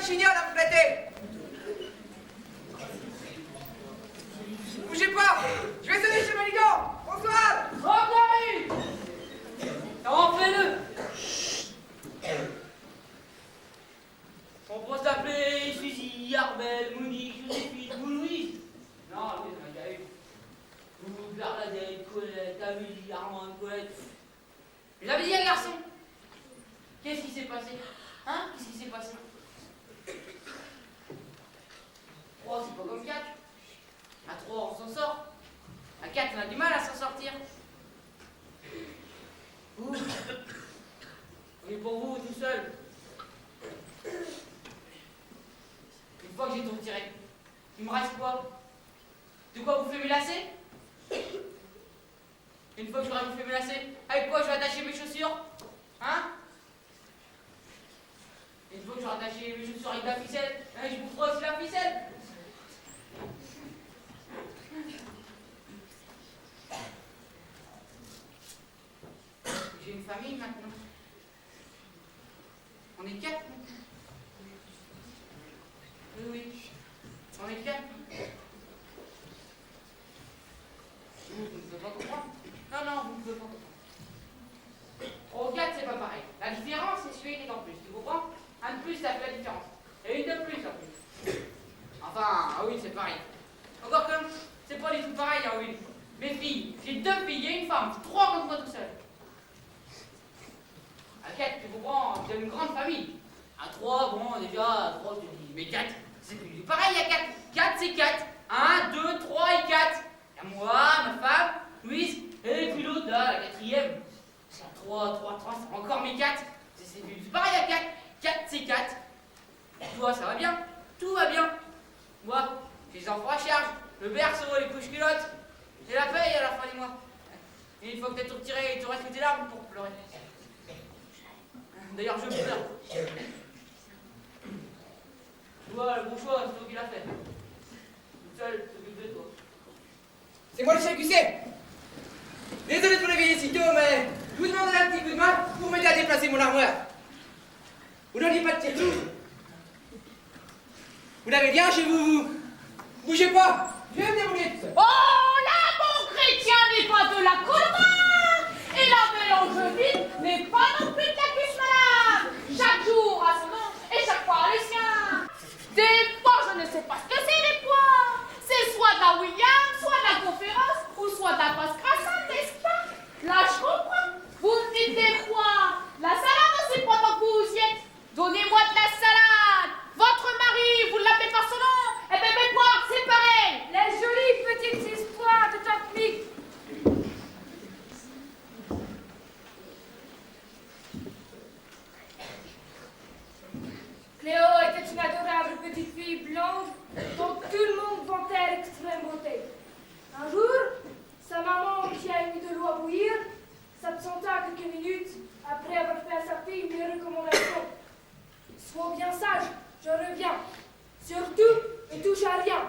chignol à vous flatter. Bougez pas. Je vais sonner chez Manigan. Bonsoir. Regarde. Rentrez-le. On peut s'appeler Suzy, Arbel, Monique, Joséphine ou Louise. Non, oui, il y a eu. Ou Bernadette, Colette, Amélie, Armande, Colette. Vous avez dit un garçon. Qu'est-ce qui s'est passé? Hein? Qu'est-ce qui s'est passé? Oh, c'est pas comme 4. À 3, on s'en sort. À 4, on a du mal à s'en sortir. Ouh. On est pour vous, tout seul. Une fois que j'ai tout retiré, il me reste quoi? De quoi vous faire mes lacets? Une fois que j'aurai bouffé mes lacets, avec quoi je vais attacher mes chaussures? Hein? Une fois que j'aurai attaché mes chaussures avec de la ficelle, hein, je boufferai aussi la ficelle. J'ai une famille maintenant. On est 4 maintenant. Oui, oui. On est 4. Vous ne pouvez pas comprendre. Non, non, vous ne pouvez pas comprendre. Au 4, c'est pas pareil. La différence, c'est celui qui est en plus. Tu comprends? Un de plus, ça fait la différence. Et une de plus, en plus. Enfin, ah oui, c'est pareil. Encore comme, c'est pas du tout pareil, hein, oui. Mes filles, j'ai 2 filles et une femme. 3 contre moi tout seul. À 4, tu comprends, j'ai une grande famille. À 3, bon, déjà, à 3, tu dis, mais 4, c'est plus pareil à 4. 4, c'est 4. 1, 2, 3 et 4. Il y a moi, ma femme, Louise, et puis l'autre, là, la 4e. C'est à 3, c'est encore mes 4. C'est plus pareil à 4. 4, c'est 4. Et toi, ça va bien? Tout va bien. Moi, j'ai les enfants à charge, le berceau, les couches culottes, et la paye à la fin du mois. Et une fois que t'as tout retiré, il te reste que tes larmes pour pleurer. D'ailleurs, je pleure. Toi, le bon choix, c'est toi qui l'as fait. Toute seule, t'occupes de toi. C'est moi le chef Gusset. Désolé pour les vieilles sitôt, mais je vous demanderai un petit coup de main pour m'aider à déplacer mon armoire. Vous n'auriez pas de tire-tout? Vous l'avez bien chez vous, vous? Bougez pas, je vais me débrouiller tout seul. Oh, là, bon chrétien n'est pas de la colombe, et la mélange vide n'est pas non plus de la cuisse malade. Chaque jour a son nom, et chaque fois le sien. Des fois, je ne sais pas ce que c'est, les pois. C'est soit de la William, soit de la conférence, ou soit de la passe crassante, n'est-ce pas? Là, je comprends. Vous me dites des pois. La salade, c'est pas tant que vous y êtes. Donnez-moi de la salade. Votre mari, vous l'appelez par son nom. Eh bien, mes pois, c'est pareil. Les jolies petites histoires de Tante Mick. Cléo était une adorable petite fille blonde dont tout le monde vantait l'extrême beauté. Un jour, sa maman, qui a mis de l'eau à bouillir, s'absenta quelques minutes après avoir fait à sa fille une recommandation. Sois bien sage, je reviens. Surtout, ne touche à rien.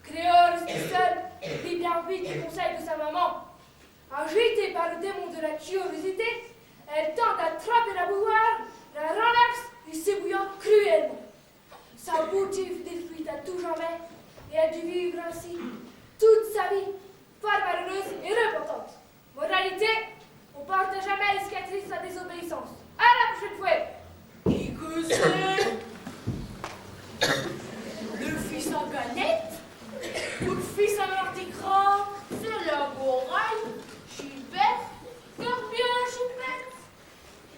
Cléo reste seule et prit bien vite les conseils de sa maman. Agitée par le démon de la curiosité, elle tente d'attraper la bouilloire, la relaxe et s'ébouillant cruellement. Sa beauté fut détruite à tout jamais et elle dut vivre ainsi toute sa vie, fort malheureuse et repentante. Moralité, on porte jamais les cicatrices de la désobéissance. À la prochaine fois. Qui que c'est? Le fils en galette? Ou le fils en mardi gras? C'est la boraille? Chipette? Comme bien chipette?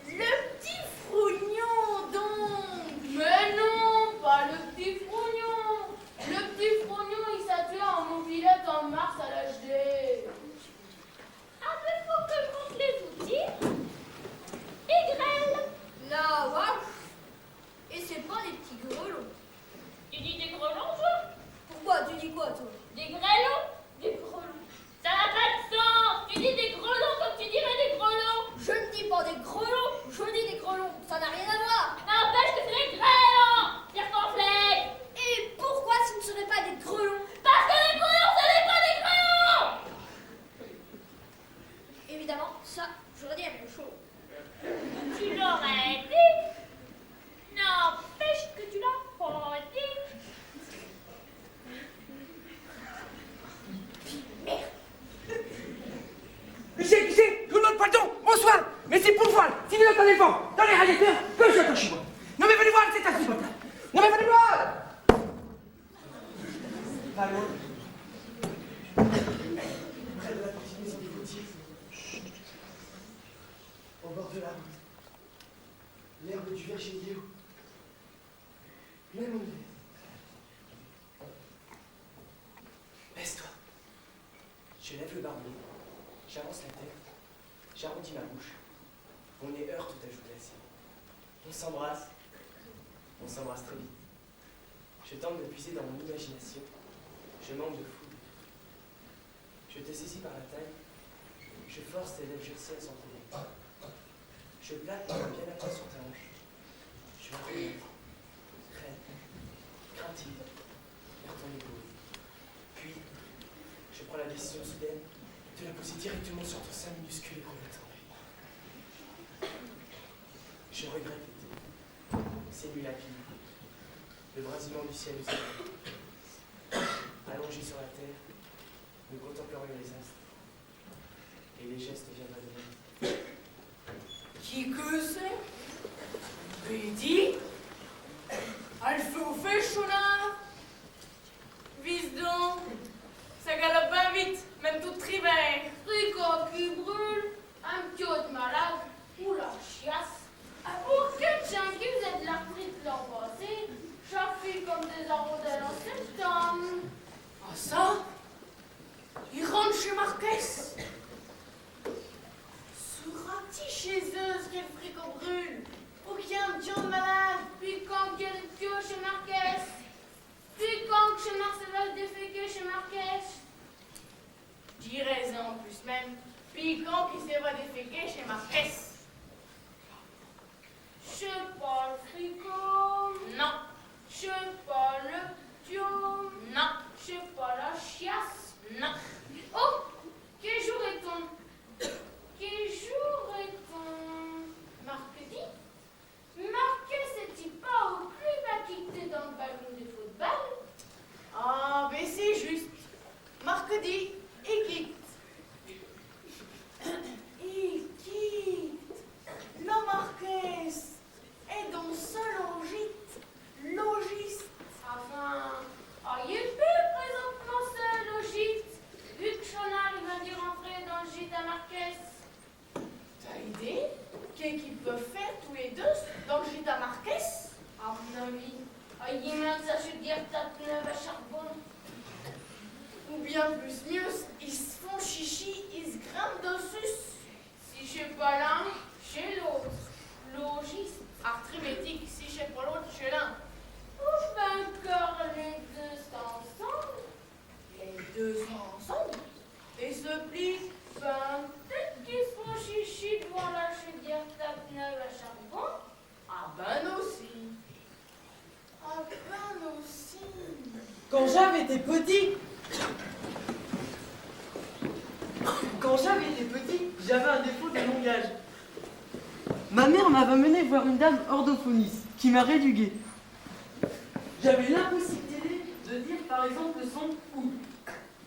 Le petit frognon donc? Mais non, pas le petit frognon. Le petit frognon, il s'appelait en mobilette en mars à l'HD. Ah, mais faut que je monte les outils. Et grêle. La vache. Et c'est pas des petits grelons. Tu dis des grelons, toi? Pourquoi? Tu dis quoi, toi? Des grêlons? Des grelons. Ça n'a pas de sens. Tu dis des grelons comme tu dirais des grelons. Je ne dis pas des grelons, je dis des grelons. Ça n'a rien à voir. N'empêche que c'est des grêlons. Pierre Cornflake. Et pourquoi ce ne serait pas des grelons? Parce que les grelons, ce n'est pas des grelons. Évidemment, ça, j'aurais dit la même chose. Tu l'aurais dit. N'empêche que tu l'as jamais rien peur que je l'attends chez moi. Non mais venez voir cette assistante là. Non mais venez voir. Pas loin. Près de la petite maison des Gautier. Au bord de la route. L'herbe du verger Léo. Même en hiver. Baisse-toi. Je lève le barbier. J'avance la tête. J'arrondis ma bouche. Mon nez heurte ta joue glacée. On s'embrasse. On s'embrasse très vite. Je tente de puiser dans mon imagination. Je manque de foule. Je te saisis par la taille. Je force tes lèvres gercées à s'entraider. Je plaque ma main bien à sur ta hanche. Je la remonte. Raide. Craintive. Vers ton épaule. Puis, je prends la décision soudaine de la poser directement sur ton sein minuscule et remontant. Je regrette l'été. Ces nuits lapides. Le brasillement du ciel nous appelle. Allongé sur la terre, nous contemplerions les astres. Et les gestes viendraient de nous. Qui que c'est? Bédi? Elle fait au fait, Chona? Vise donc. Ça galope bien vite, même toute tribert. Tricot qui brûle, un petit autre malade, ou la chiasse. Pour quel chien qui faisait de l'arthrite l'an passé, j'affiche comme des arondelles en septembre. Ah ça? Il rentre chez Marquez. Sera-t-il chez eux, ce qu'elle fricot brûle? Pour qu'il y ait un petit autre malade? Puis quand qu'il y a des piaux chez Marquez, puis quand chez Marcella déféqué chez Marquez. J'ai raison en plus même. Puis quand il s'est pas déféqué chez Marquez? Je sais pas le fricot. Non. Je sais pas le piau. Non. Je sais pas la chiasse. Non. Oh! Quel jour est-on? Quel jour est-on? Mercredi? Marquez c'est-il pas au club à quitter dans le ballon de football? Ah, ben c'est juste. Mercredi, il quitte. Il quitte. La Marquise est dans ce logiste. Enfin, il est plus présentement seul au gîte, vu que Chonard il va d'y rentrer dans le gîte à Marquez. T'as idée qu'est-ce qu'ils peuvent faire tous les deux dans le gîte à Marquez? À mon avis, il y a ça se dire tête neuve à charbon. Ou bien plus mieux, ils se font chichi, ils se grimpent dessus. Si je sais pas l'un, chez l'autre. Logiste. Arthrimétique, si je sais pas l'autre, chez l'un. Ou je vais encore les deux ensemble. Les deux sont ensemble et se plient. Ben, peut-être qu'ils se font chichi devant la chaudière tête neuve à charbon. Ah ben aussi. Ah ben aussi. Quand j'avais été petit, j'avais un défaut de langage. Ma mère m'avait mené voir une dame orthophoniste qui m'a rédugué. J'avais l'impossibilité de dire par exemple le son OU,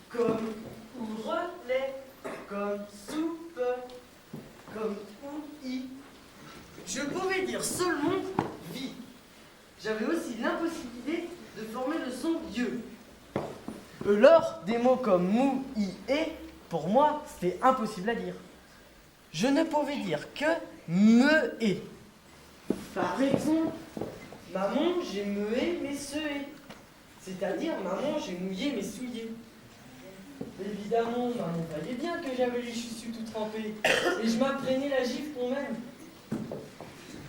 comme ouvre-les, comme soupe, comme OUI. Je pouvais dire seulement vie. J'avais aussi l'impossibilité de former le son dieu. Lors des mots comme mou, i, et, pour moi, c'était impossible à dire. Je ne pouvais dire que me et. Par exemple, maman, j'ai meué mes seués. C'est-à-dire, maman, j'ai mouillé mes souliers. Évidemment, maman voyait bien que j'avais les chaussures tout trempées. Et je m'apprenais la gifle qu'on m'aime.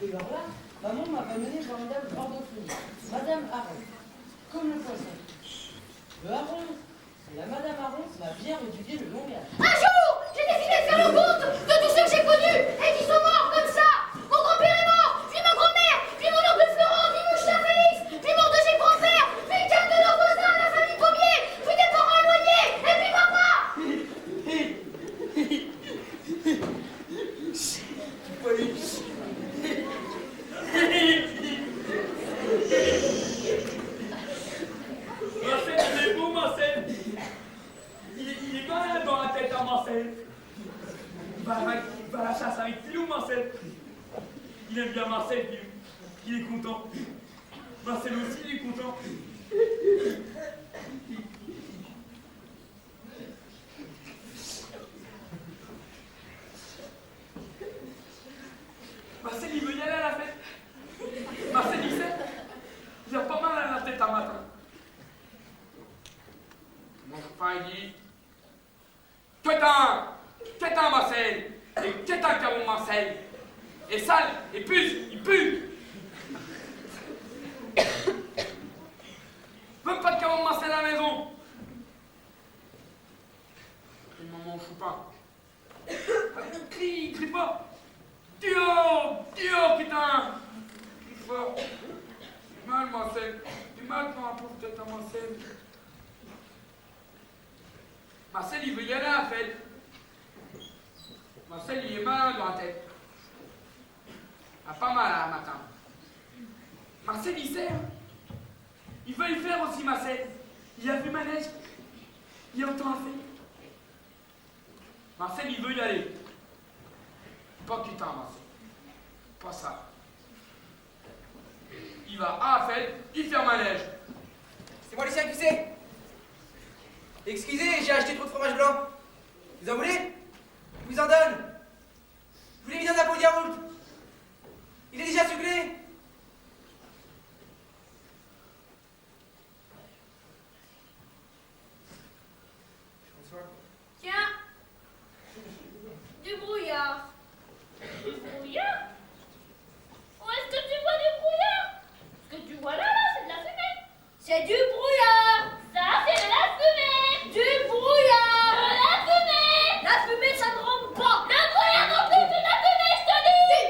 Et alors là, maman m'avait mené voir une dame orthophonique, Madame Aron, comme le poisson. Le Aron, la Madame Aron m'a bien réduqué le langage. Un jour, j'ai décidé de faire le compte de tous ceux que j'ai connus et qui sont morts comme ça. Mon grand-père est mort, puis ma grand-mère, puis mon oncle Florent, puis mon chien Félix, puis mon deuxième grand-père, puis 4 de nos voisins, la famille Pommier, puis des parents éloignés, et puis papa. Marcel, il est beau, Marcel. Il est malade dans la tête, hein, Marcel. Va à la chasse avec Philou, Marcel. il aime bien Marcel, il est content. Marcel aussi, il est content. Marcel, il veut y aller à la fête. Marcel, il sait. Il a pas mal à la tête un matin. Mon copain, il dit... Qu'est-un, Marcel? Et qu'est-un caron, Marcel? Et sale, et puce, il pue. Même pas de caron, Marcel à la maison. Et maman, Choupin. Crie pas. Dio, putain. Crie fort. Du mal, Marcel. Du mal pour un pauvre tête à Marcel. Marcel, il veut y aller à la fête. Marcel, il est malin dans la tête. Il a pas mal à matin. Marcel, il sait. Il veut y faire aussi, Marcel. Il a vu ma neige. Il entend la fête. Marcel, il veut y aller. Pas putain, Marcel. Pas ça. Il va à la fête, il ferme ma neige. C'est moi, Lucien, qui sais. Excusez, j'ai acheté trop de fromage blanc. Vous en voulez? Je vous en donne. Je vous l'ai mis dans un pot de yaourt. Il est déjà sucré. Bonsoir. Tiens, du brouillard. Du brouillard? Où est-ce que tu vois du brouillard? Ce que tu vois là, c'est de la fumée. C'est du brouillard. Ça, c'est de la fumée. Du brouillard. De la fumée. La fumée, ça ne rend pas. Le brouillard non plus, c'est de la fumée, je te dis.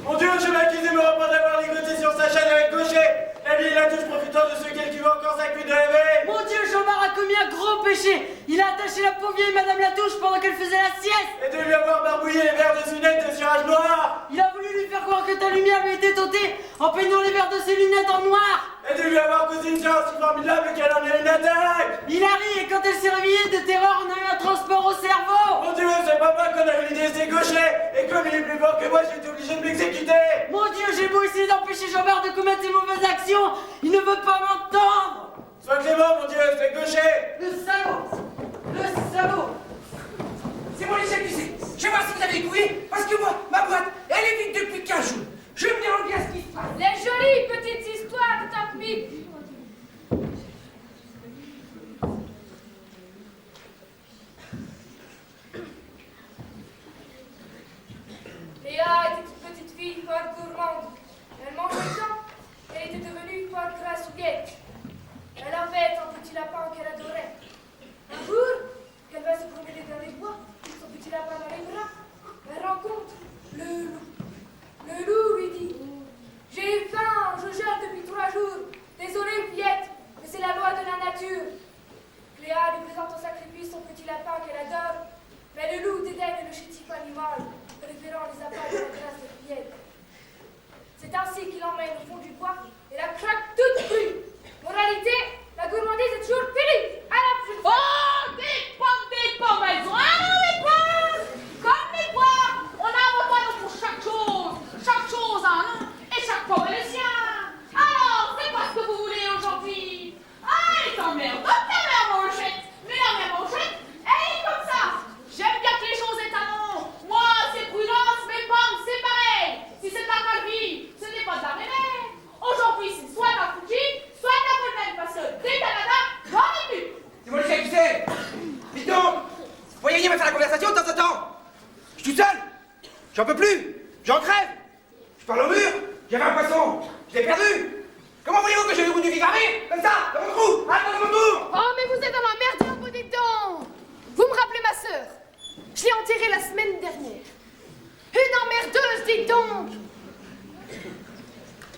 Mon Dieu, je m'accuse me reprendre d'avoir ligoté sur sa chaîne avec Gaucher. La vie, la touche profitant de ce qu'elle qui veut encore sa cuite de rêver. Mon Dieu, Jomard a commis un gros péché. Il a attaché la pauvre vieille Madame Latouche pendant qu'elle faisait la sieste. Et de lui avoir barbouillé les verres de ses lunettes de cirage noir. Il a voulu lui faire croire que ta lumière lui était tentée en peignant les verres de ses lunettes en noir. Et de lui avoir causé une science si formidable qu'elle en a une attaque. Il a ri et quand elle s'est réveillée de terreur, on a eu un transport au cerveau. Mon Dieu, c'est pas moi qu'on a eu l'idée, c'est Gaucher. Et comme il est plus fort que moi, j'ai été obligé de m'exécuter. Mon Dieu, j'ai beau essayer d'empêcher Jomard de commettre ses mauvaises actions, il ne veut pas m'entendre. Sois clément, mon Dieu, c'est Gaucher. Le salaud. Le salaud. C'est moi, Lucien, qui sais. Je vais voir si vous avez découvert. Parce que moi, ma boîte, elle est vide depuis 15 jours. Je me demande bien ce qui se passe. Les jolies petites histoires de ta pipe. Léa était une petite fille fort gourmande. Elle mangeait tant qu'elle était devenue fort grasse ou guette. Elle avait un petit lapin qu'elle adorait. Un jour, qu'elle va se promener dans les bois, son petit lapin dans les bras, elle rencontre le loup. Le loup lui dit: j'ai faim, je jeûne depuis 3 jours. Désolé, fillette, mais c'est la loi de la nature. Cléa lui présente en sacrifice son petit lapin qu'elle adore, mais le loup dédaigne le chétif animal, préférant les appâts de la grâce de fillette. C'est ainsi qu'il emmène au fond du bois et la craque toute crue. Moralité, la gourmandise est toujours terrible. À la prochaine fois. Oh, des pommes, elles ont les pommes. Comme les poires, on a un nom pour chaque chose. Chaque chose a un nom et chaque pomme est le sien. Alors, c'est pas ce que vous voulez aujourd'hui. Ah, elle t'emmerde, ta mère manchette. Mais la mère manchette, elle est comme ça. J'aime bien que les choses aient un nom. Moi, c'est prudence, mes pommes, c'est pareil. Si c'est de la calvi, ce n'est pas de la mémère. Aujourd'hui, c'est soit de la Fuji, soit de la Golden, parce que des Canada, j'en ai plus. C'est moi, Lucien, qui sais. Dites donc, vous voyez venir me faire la conversation de temps en temps. Je suis tout seul. J'en peux plus. J'en crève. Je parle au mur. J'avais un poisson. Je l'ai perdu. Comment voulez-vous que je vous du vivarer comme ça, dans mon trou, dans mon tour? Oh, mais vous êtes dans la merde, un peu des dents. Vous me rappelez ma sœur. Je l'ai enterrée la semaine dernière. Une emmerdeuse, dites donc.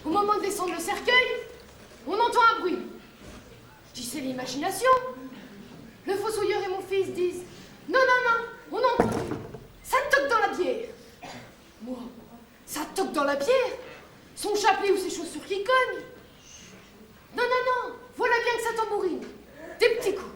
Au moment de descendre le cercueil, on entend un bruit. Je dis, c'est l'imagination. Le fossoyeur et mon fils disent, non, on entend. Ça toque dans la bière. Moi, ça toque dans la bière. Son chapelet ou ses chaussures qui cognent. Non, voilà bien que ça tambourine. Des petits coups.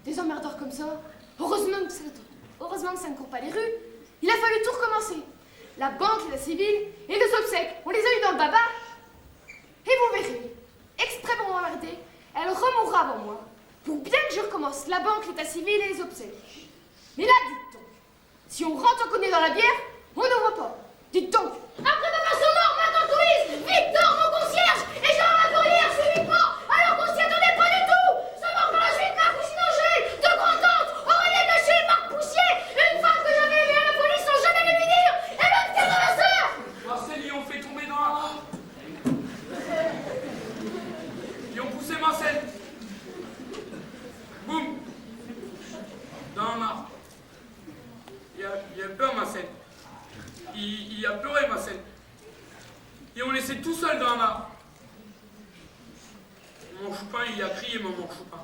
Des emmerdeurs comme ça. Heureusement que ça ne court pas les rues. Il a fallu tout recommencer. La banque, l'état civil et les obsèques, on les a eu dans le baba. Et vous verrez, exprès pour m'arrêter, elle remourra avant moi. Pour bien que je recommence la banque, l'état civil et les obsèques. Mais là, dites donc, si on rentre en connaît dans la bière, on n'ouvre pas. Dites donc. Après papa sont morts, maintenant Louise, Victor, mon concierge, et Jean la courrière, suivi-moi, alors qu'on s'y attendait pas du tout. Sont morts par la suite, Marc Cousine-Angèle, deux grands-tantes, Aurélie Gachet et Marc Poussier, une femme que j'avais élue à la police sans jamais le lui dire, et même quatre de la sœur. Marcel, ils ont fait tomber dans un rat. Ils ont poussé Marcel. Boum. Dans un art. Il a peur, Marcel. Il a pleuré, Marcel. Et on laissé tout seul dans un art. Mon Choupin, il a crié, mon Choupin.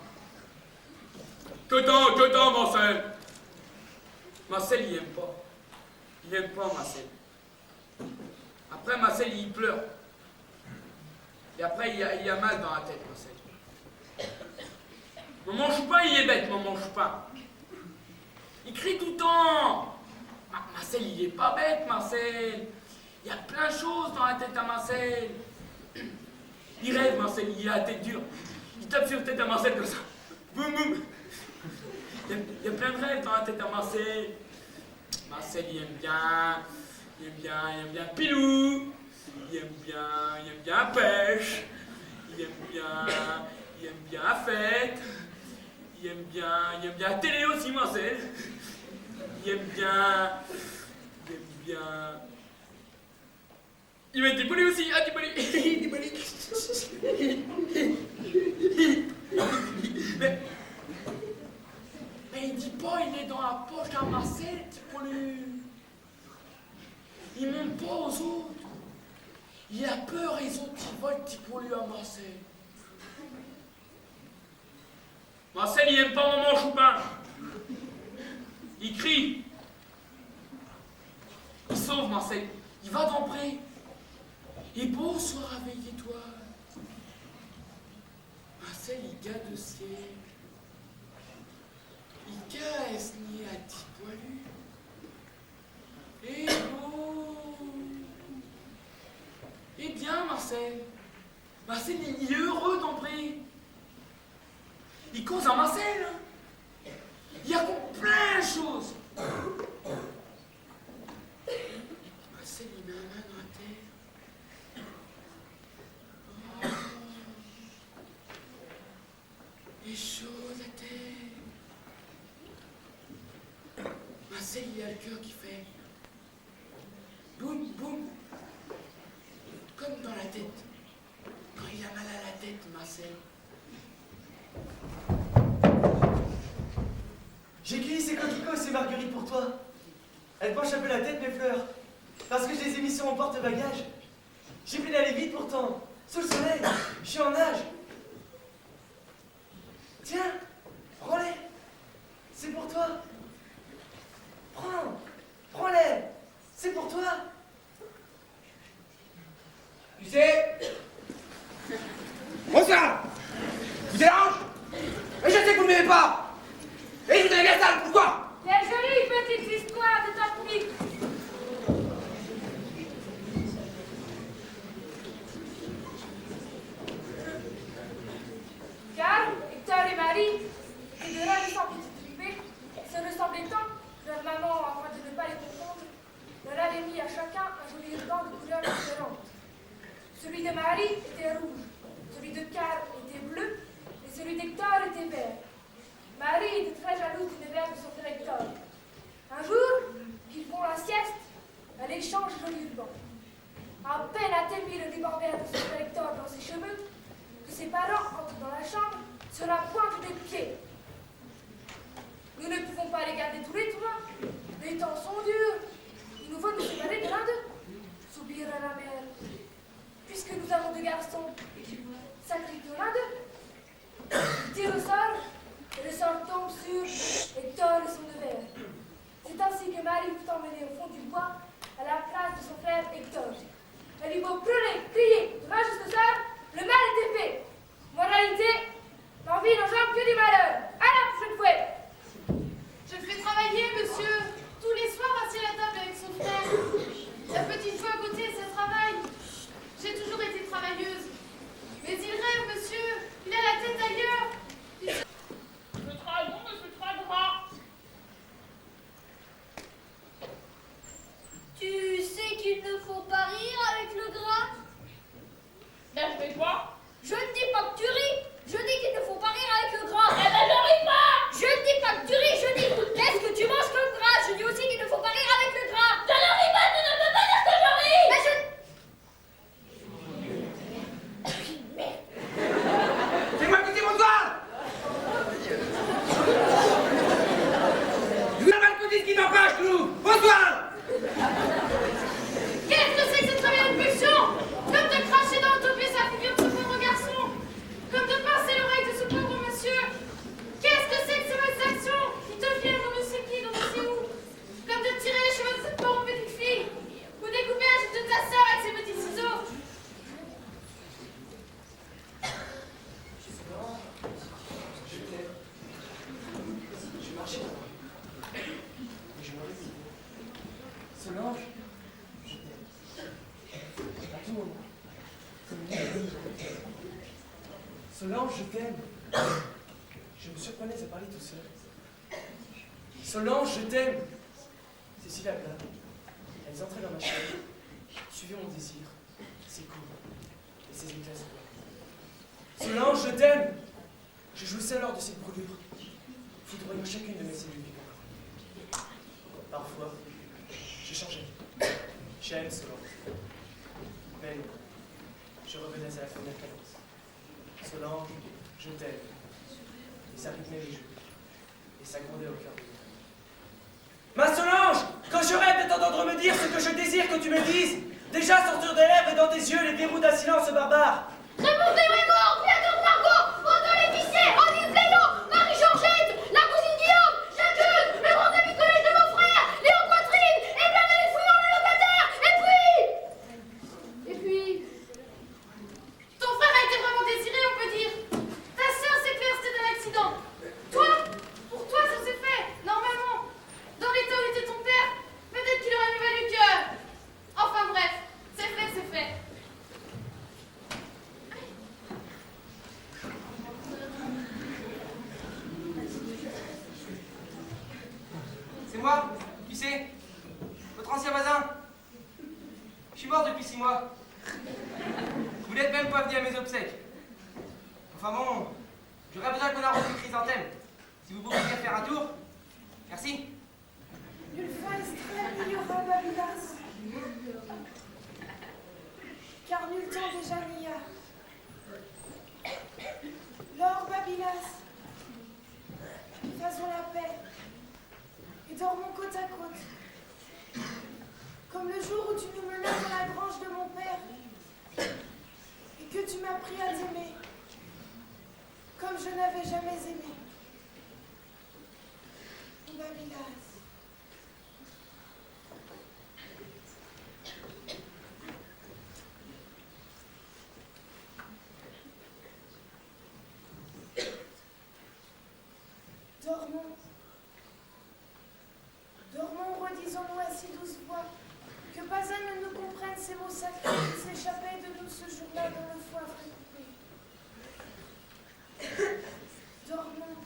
Que tant, Marcel. Marcel, il aime pas. Il aime pas, Marcel. Après, Marcel, il pleure. Et après, il a mal dans la tête, Marcel. Maman Choupin, il est bête, Maman Choupin. Il crie tout le temps. Marcel, il est pas bête, Marcel. Il y a plein de choses dans la tête à Marcel. Il rêve, Marcel, il a la tête dure. Il tape sur la tête à Marcel comme ça. Boum, boum. Il y a plein de rêves dans la tête à Marcel. Marcel, il aime bien Pilou. Il aime bien la pêche. Il aime bien la fête. Il aime bien la télé aussi, Marcel. Il aime bien... Il met des bolets aussi, ah, des bolets. Des bolets. Mais il dit pas, il est dans la poche d'un Marcel, petit poilu. Il monte pas aux autres. Il a peur, les autres, qui volent, petit poilu à Marcel. Marcel, il aime pas Maman Choupin. Il crie. Il sauve Marcel. Il va dans le pré. Et bonsoir, réveillez-toi. Marcel, il garde le ciel. Il caresse ni à petit poilu. Et beau. Eh bien, Marcel. Marcel, il est heureux dans le pré. Il cause à Marcel. Il raconte plein de choses. Marcel, il met la main dans la terre. Oh. Les choses à terre. Marcel, il a le cœur qui fait boum, boum. Comme dans la tête. Quand il a mal à la tête, Marcel. J'ai cueilli ces coquelicots et ces marguerites pour toi. Elles penchent un peu la tête, mes fleurs, parce que je les ai mis sur mon porte-bagages. J'ai pu aller vite pourtant, sous le soleil, je suis en nage. Tiens, prends-les, c'est pour toi. Prends-les, c'est pour toi. Tu sais, bonsoir. Vous dérange? Mais je sais que vous ne m'aimez pas. Et je vous avez ça, pourquoi? Quelle jolie petite histoire de ta petite. Car Hector et Marie, les deux ravissants petits tripés, se ressemblaient tant que leur maman, afin de ne pas les confondre, leur avait mis à chacun un joli ruban de couleurs différentes. Celui de Marie était rouge, celui de Car était bleu, et celui d'Hector était vert. Marie était très jalouse du nevers de son frère Hector. Un jour, qu'ils font la sieste, elle échange le joli ruban. À peine a-t-elle mis le ruban vert de son frère Hector dans ses cheveux, que ses parents entrent dans la chambre sur la pointe des pieds. Nous ne pouvons pas les garder tous les trois. Les temps sont durs. Il nous faut nous séparer de l'un d'eux. Soupira la mère. Puisque nous avons deux garçons, sacrifions l'un d'eux. Il tire au sort, et le sort tombe sur Hector et son nevers. C'est ainsi que Marie fut emmenée au fond du bois, à la place de son frère Hector. Elle lui beau pleurer, crier, de ma juste sœur, le mal était fait. Moralité, l'envie n'engendre que du malheur. À la prochaine fois. Bonsoir. Qu'est-ce que c'est que cette réelle pulsion? Comme de cracher dans l'autobus la figure de ce pauvre garçon, comme de pincer l'oreille de ce pauvre monsieur. Qu'est-ce que c'est que ces mauvaises actions qui te viennent on ne sait qui, on ne sait où? Comme de tirer les cheveux de cette pauvre petite fille, ou découper la jupe de ta sœur avec ses petits ciseaux. Je marchais là-bas. Et je me réveillais. Solange, je t'aime. À tout moment. Comme une amie. Solange, je t'aime. Je me surprenais à parler tout seul. Solange, je t'aime. Cécile Abla. Elles entraient dans ma chambre, suivaient mon désir, ses coups et ses éclats. Solange, je t'aime. Je jouissais alors de cette brûlure, foudroyant chacune de mes cellules vibrantes. Parfois, je changeais. J'aime Solange. Mais je revenais à la première cadence. Solange, je t'aime. Et ça rythmait les jeux. Et ça grondait au cœur de moi. Ma Solange, quand je rêve de t'entendre me dire ce que je désire que tu me dises, déjà sortir des lèvres et dans tes yeux les verrous d'un silence barbare. Répondez Grégoire, Viateur Margot, Otto l'épicier, Olive Léon, Marie-Georgette, la cousine Guillaume, Jacques, le grand ami de collège de mon frère, Léon Poitrine, et bien les fouillants le locataire, et puis... Ton frère a été vraiment désiré, on peut dire. Ta sœur, c'est clair, c'était un accident. Toi, pour toi, ça s'est fait, normalement. Dans l'état où était ton père, peut-être qu'il aurait mieux valu que... Enfin bref, c'est fait, c'est fait. C'est moi, qui c'est? Votre ancien voisin. Je suis mort depuis 6 mois. Vous n'êtes même pas venu à mes obsèques. Enfin bon, j'aurais besoin qu'on arrose les chrysanthèmes. Si vous pouvez bien faire un tour. Merci. Ulfa extrême iura babilas. Car nul temps déjà n'y a. L'or babilas. Faisons la paix. Et dormons côte à côte. Comme le jour où tu nous menais dans la grange de mon père. Et que tu m'as pris à t'aimer. Comme je n'avais jamais aimé. Babilas. Dormons. Dormons, redisons-nous à si douce voix, que pas un ne nous comprenne ces mots sacrés qui s'échappaient de nous ce jour-là dans le foie frais coupé. Dormons.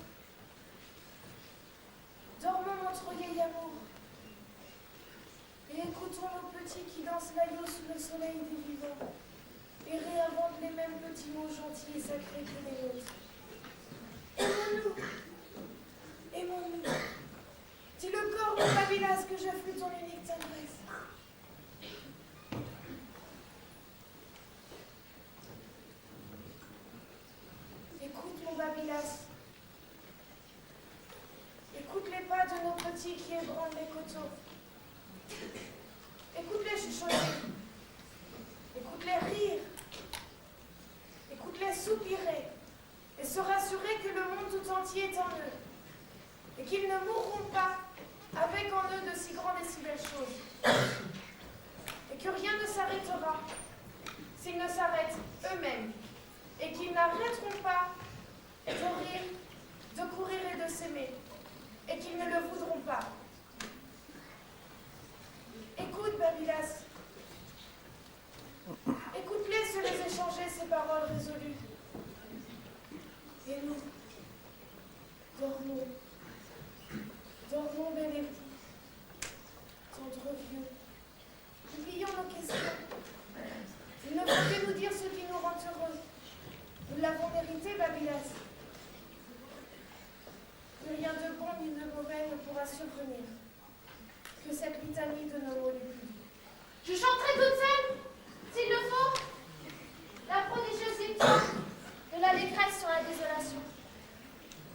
Dormons, notre vieil amour. Et écoutons nos petits qui dansent l'agneau sous le soleil des vivants, et réinventent les mêmes petits mots gentils et sacrés que les nôtres. Aimons-nous. Aimons-nous. Dis le corps, mon Babilas, que j'afflue ton unique tendresse. Écoute, mon Babilas. Écoute les pas de nos petits qui ébranlent les coteaux. Écoute-les chuchoter. Écoute-les rire. Écoute-les soupirer. Et se rassurer que le monde tout entier est en eux. Et qu'ils ne mourront pas avec en eux de si grandes et si belles choses. Et que rien ne s'arrêtera s'ils ne s'arrêtent eux-mêmes. Et qu'ils n'arrêteront pas de rire, de courir et de s'aimer. Et qu'ils ne le voudront pas. Écoute, Babilas. Écoute-les se les échanger ces paroles résolues. Et nous, dormons. Dormons, bel époux. Tendre vieux. Oublions nos questions. Il ne faut que nous dire ce qui nous rend heureux. Nous l'avons mérité, Babilas. Que rien de bon ni de mauvais ne pourra survenir. Que cette litanie de nos mots les plus doux. Je chanterai toute seule, s'il le faut, la prodigieuse victoire de l'allégresse sur la désolation.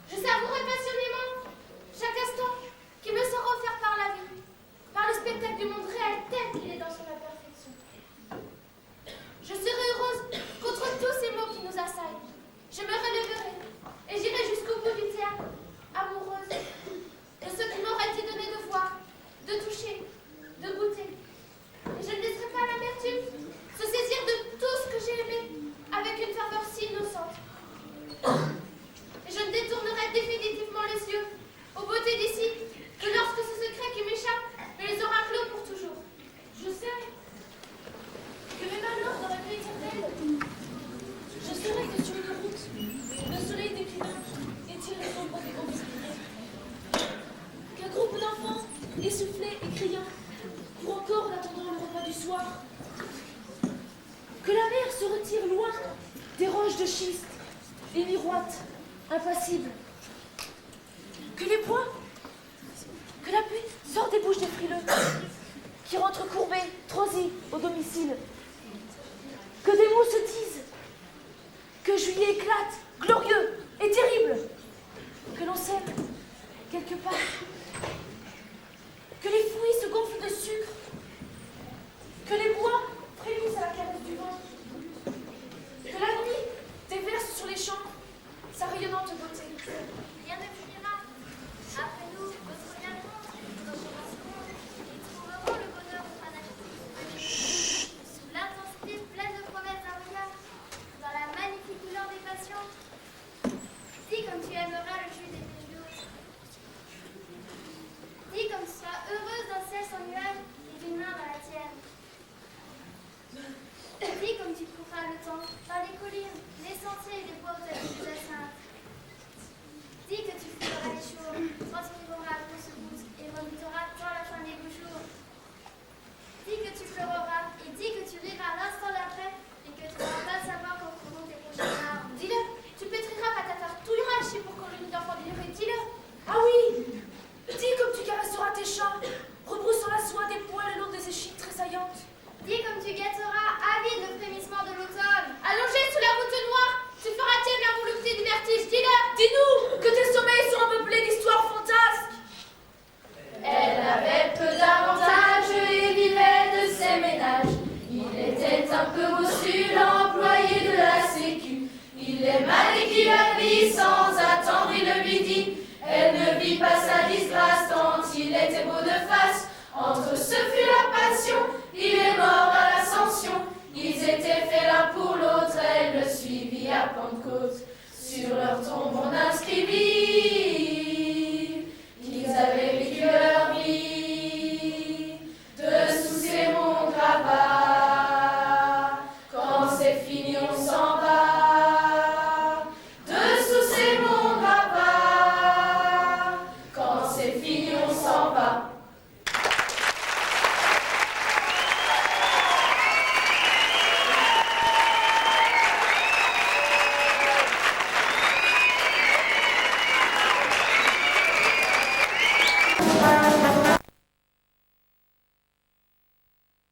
Je savourerai passionnément chaque instant qui me sera offert par la vie, par roches de schiste, les miroites, impassibles. Que les poings, que la pluie sort des bouches des frileux, qui rentrent courbés, transis au domicile. Que des mots se disent, que juillet éclate, glorieux et terrible, que l'on s'aime quelque part, que les fruits se gonflent de sucre, que les bois frémissent à la caresse du vent, que la nuit déverse sur les champs sa rayonnante beauté. Rien ne finira. Après nous, d'autres viendront, d'autres commenceront et trouveront le bonheur au paradis. Sous l'intensité pleine de promesses d'un regard, dans la magnifique couleur des passions, dis comme tu aimeras le jus des pays d'eau. Dis comme tu seras heureuse d'un ciel sans nuages et d'une main dans la tienne. Dis comme tu courras le temps par les collines, les sentiers et les bois où tu as des saintes. Dis que tu feras les jours, transpireras pour ce goût et vomiteras dans la fin des beaux jours. Dis que tu pleureras et dis que tu riras l'instant d'après et que tu n'auras pas à savoir quand courront tes prochaines larmes. Dis-le, tu pétriras pas ta tartouilleras haché pour qu'on lui d'enfant d'ignorer. Dis-le. Ah oui! Dis comme tu caresseras tes chats, rebroussant la soie des poils le long des échines tressaillantes. Dis comme tu guetteras avide le frémissement de l'automne. Allongé sous la voûte noire, tu feras tienne la volupté du vertige. Dis-le. Dis-nous que tes sommeils seront peuplés d'histoires fantasques. Elle avait peu d'avantages et vivait de ses ménages. Il était un peu bossu, l'employé de la sécu. Il aima dès qu'il la vit, sans attendre il le lui dit. Elle ne vit pas sa disgrâce tant il était beau de face. Entre ce fut la passion, il est mort à l'ascension. Ils étaient faits l'un pour l'autre, elle le suivit à Pentecôte. Sur leur tombe on inscrivit qu'ils avaient vécu leur vie. Dessous c'est mon gravat, quand c'est fini on s'en va. Dessous c'est mon gravat, quand c'est fini on s'en va. Thank you.